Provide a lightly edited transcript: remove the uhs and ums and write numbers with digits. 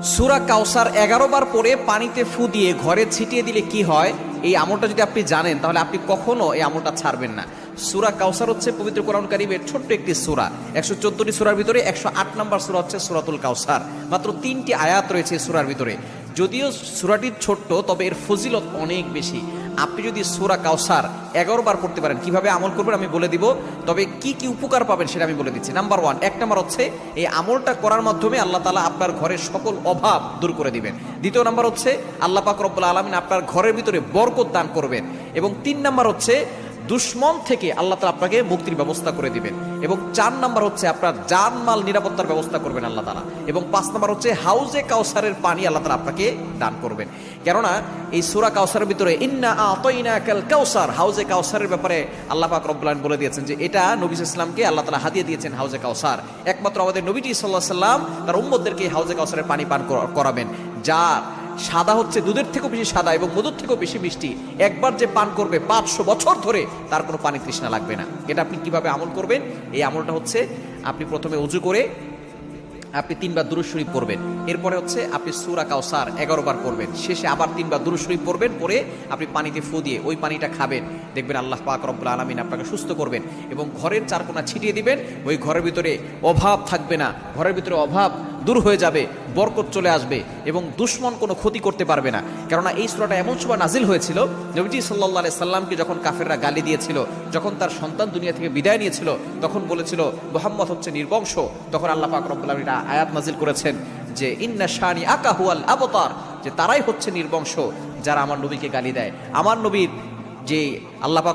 সূরা কাউসার 11 বার পরে পানিতে ফু দিয়ে ঘরে ছিটিয়ে দিলে কি হয়, এই আমলটা যদি আপনি জানেন তাহলে আপনি কখনো এই আমলটা ছাড়বেন না। সূরা কাউসার হচ্ছে পবিত্র কোরআন কারীমের ছোট্ট একটি সূরা। 114টি সূরার ভিতরে 108 নম্বর সূরা হচ্ছে সূরাতুল কাউসার। মাত্র 3টি আয়াত রয়েছে সূরার ভিতরে। যদিও সূরাটি ছোট্ট, তবে এর ফজিলত অনেক বেশি। আপনি যদি সূরা কাউসার 11 বার পড়তে পারেন, কিভাবে আমল করবেন আমি বলে দিব, তবে কি কি উপকার পাবেন সেটা আমি বলে দিচ্ছি। নাম্বার 1, 1 নাম্বার হচ্ছে এই আমলটা করার মাধ্যমে আল্লাহ তাআলা আপনার ঘরের সকল অভাব দূর করে দিবেন। দ্বিতীয় নাম্বার হচ্ছে আল্লাহ পাক রব্বুল আলামিন আপনার ঘরের ভিতরে বরকত দান করবেন। এবং 3 নাম্বার হচ্ছে দুশ্মন থেকে আল্লাহ তাআলা আপনাকে মুক্তির ব্যবস্থা করে দিবেন। এবং 4 নাম্বার হচ্ছে আপনার জানমাল নিরাপত্তার ব্যবস্থা করবেন আল্লাহ তাআলা। এবং 5 নাম্বার হচ্ছে হাউজে কাউসারের পানি আল্লাহ তাআলা আপনাকে দান করবেন। কেননা এই সূরা কাউসারের ভিতরে ইন্না আতাইনাকাল কাউসার, হাউজে কাউসারের ব্যাপারে আল্লাহ পাক রব্বুল আলামিন বলে দিয়েছেন যে এটা নবী সাল্লাল্লাহু আলাইহি ওয়াসাল্লামকে আল্লাহ তাআলা হাদিয়া দিয়েছেন হাউজে কাউসার। একমাত্র আমাদের নবীজি সাল্লাল্লাহু আলাইহি ওয়াসাল্লাম তার উম্মতদেরকে হাউজে কাউসারের পানি পান করাবেন, যা সাদা হচ্ছে দুধের থেকেও বেশি সাদা এবং মধুর থেকেও বেশি মিষ্টি। একবার যে পান করবে 500 বছর ধরে তার কোনো পানি তৃষ্ণা লাগবে না। এটা আপনি কিভাবে আমল করবেন? এই আমলটা হচ্ছে আপনি প্রথমে ওযু করে আপনি 3 বার দুরূদ শরীফ পড়বেন। এরপরে হচ্ছে আপনি সূরা কাউসার 11 বার পড়বেন। শেষে আবার 3 বার দুরূদ শরীফ পড়বেন, পরে আপনি পানিতে ফু দিয়ে ওই পানিটা খাবেন। দেখবেন আল্লাহ পাক রব্বুল আলামিন আপনাকে সুস্থ করবেন এবং ঘরের চারকোনা ছিটিয়ে দিবেন। ওই ঘরের ভিতরে অভাব থাকবে না, ঘরের ভিতরে অভাব দূর হয়ে যাবে, বরকত চলে আসবে এবং দুশ্মন কোনো ক্ষতি করতে পারবে না। কেননা এই সূরাটা এমন সময় নাজিল হয়েছিল, নবীজি সাল্লাল্লাহু আলাইহি সাল্লামকে যখন কাফেররা গালি দিয়েছিল, যখন তার সন্তান দুনিয়া থেকে বিদায় নিয়েছিল, তখন বলেছিল মুহাম্মদ হচ্ছে নির্বংশ। তখন আল্লাহ পাক রব্বুল আলামিন আয়াত নাজিল করেছেন যে ইন্না শানি আকা হুয়াল আবতার, যে তারাই হচ্ছে নির্বংশ যারা আমার নবীকে গালি দেয়। আমার নবীর যে আল্লাহ পাক